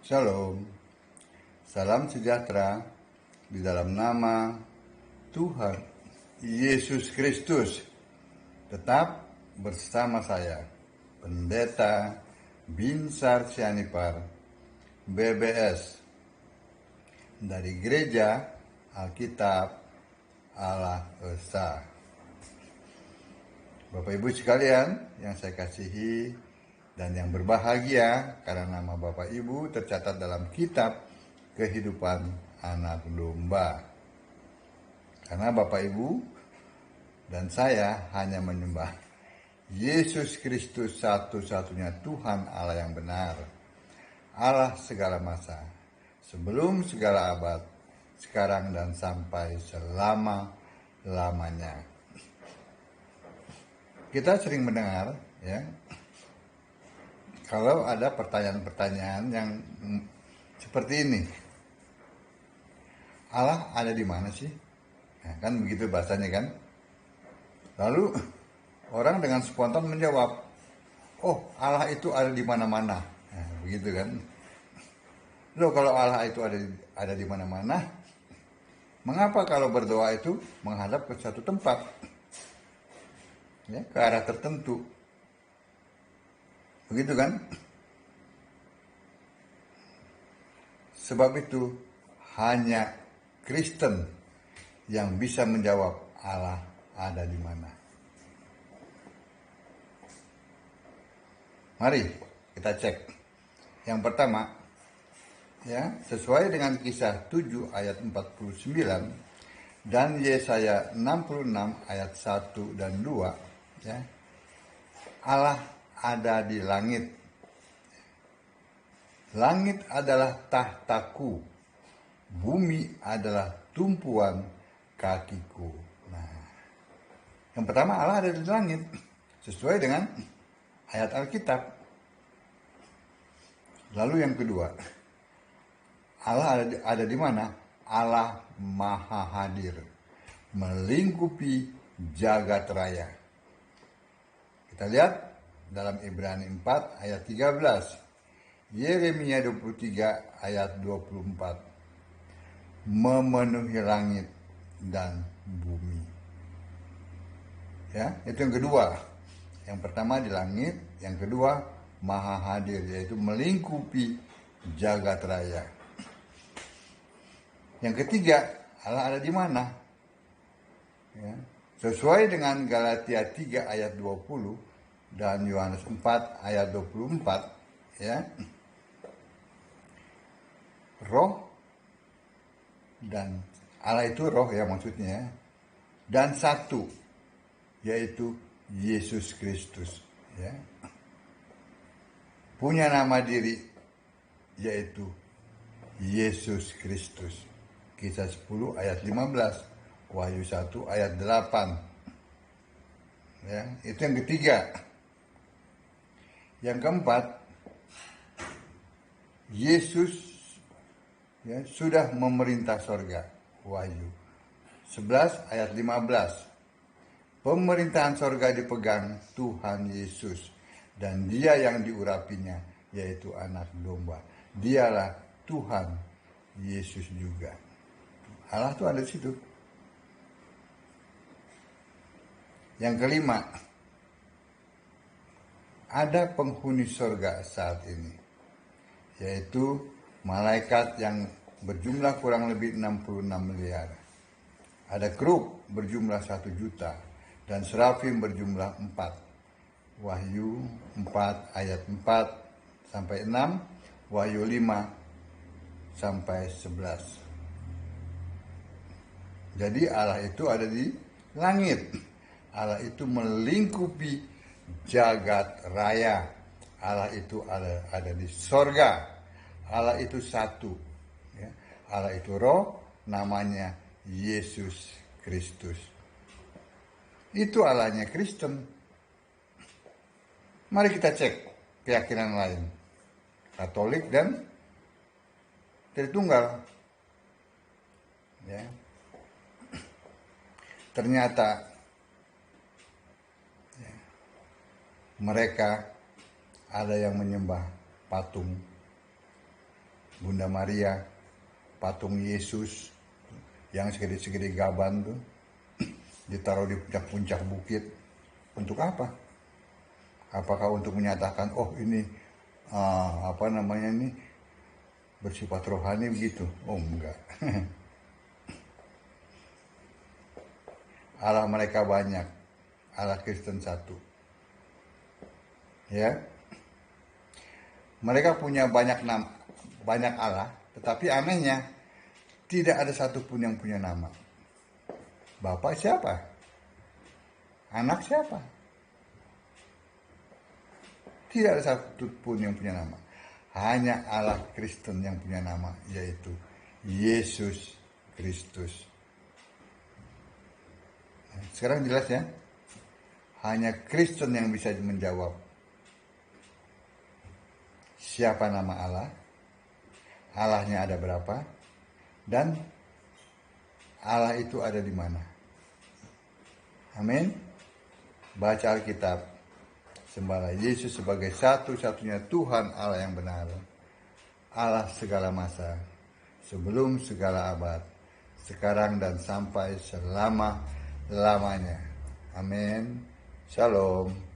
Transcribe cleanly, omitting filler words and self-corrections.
Shalom, salam sejahtera di dalam nama Tuhan Yesus Kristus. Tetap bersama saya, Pendeta Binsar Sianipar, BBS, dari Gereja Alkitab Allah Esa. Bapak Ibu sekalian yang saya kasihi dan yang berbahagia, karena nama Bapak Ibu tercatat dalam kitab kehidupan anak domba. Karena Bapak Ibu dan saya hanya menyembah Yesus Kristus, satu-satunya Tuhan Allah yang benar, Allah segala masa, sebelum segala abad, sekarang dan sampai selama-lamanya. Kita sering mendengar, ya, kalau ada pertanyaan-pertanyaan yang seperti ini. Allah ada di mana sih? Nah, kan begitu bahasanya kan. Lalu orang dengan spontan menjawab, oh, Allah itu ada di mana-mana. Nah, begitu kan. Loh, kalau Allah itu ada di mana-mana, mengapa kalau berdoa itu menghadap ke satu tempat? Ya, ke arah tertentu. Begitu kan? Sebab itu hanya Kristen yang bisa menjawab Allah ada di mana. Mari kita cek. Yang pertama, ya, sesuai dengan Kisah 7 ayat 49 dan Yesaya 66 ayat 1 dan 2, ya. Allah ada di langit. Langit adalah tahtaku, bumi adalah tumpuan kakiku. Nah, yang pertama, Allah ada di langit, sesuai dengan ayat Alkitab. Lalu yang kedua, Allah ada di mana? Allah Maha Hadir, melingkupi jagat raya. Kita lihat dalam Ibrani 4 ayat 13, Yeremia 23 ayat 24, memenuhi langit dan bumi. Ya, itu yang kedua. Yang pertama di langit, yang kedua Maha Hadir, yaitu melingkupi jagat raya. Yang ketiga, Allah ada di mana? Ya, sesuai dengan Galatia 3 ayat 20 dan Yohanes 4 ayat 24, ya. Roh, dan Allah itu roh, ya, maksudnya, dan satu, yaitu Yesus Kristus, ya. Punya nama diri, yaitu Yesus Kristus. Kisah 10 ayat 15, Wahyu 1 ayat 8. Ya, itu yang ketiga. Yang keempat, Yesus, ya, sudah memerintah sorga. Wahyu 11 ayat 15. Pemerintahan sorga dipegang Tuhan Yesus, dan Dia yang diurapinya, yaitu anak domba. Dialah Tuhan Yesus juga. Allah tuh ada di situ. Yang kelima, ada penghuni sorga saat ini, yaitu malaikat yang berjumlah kurang lebih 66 miliar. Ada kerub berjumlah 1 juta dan serafim berjumlah 4. Wahyu 4 ayat 4 sampai 6, Wahyu 5 sampai 11. Jadi Allah itu ada di langit. Allah itu melingkupi jagat raya. Allah itu ada di sorga. Allah itu satu. Ya. Allah itu roh, namanya Yesus Kristus. Itu Allahnya Kristen. Mari kita cek keyakinan lain. Katolik dan Tritunggal. Ya. Ternyata ya, mereka ada yang menyembah patung, Bunda Maria, patung Yesus yang segede-segede gaban tuh ditaruh di puncak-puncak bukit. Untuk apa? Apakah untuk menyatakan, oh ini ini bersifat rohani begitu? Oh enggak. Allah mereka banyak, Allah Kristen satu. Ya, mereka punya banyak Allah, tetapi anehnya tidak ada satupun yang punya nama. Bapak siapa? Anak siapa? Tidak ada satupun yang punya nama. Hanya Allah Kristen yang punya nama, yaitu Yesus Kristus. Sekarang jelas ya? Hanya Kristen yang bisa menjawab siapa nama Allah, Allahnya ada berapa, dan Allah itu ada di mana. Amin. Baca Alkitab, sembahlah Yesus sebagai satu-satunya Tuhan Allah yang benar, Allah segala masa, sebelum segala abad, sekarang dan sampai selama-lamanya. Amin. Shalom.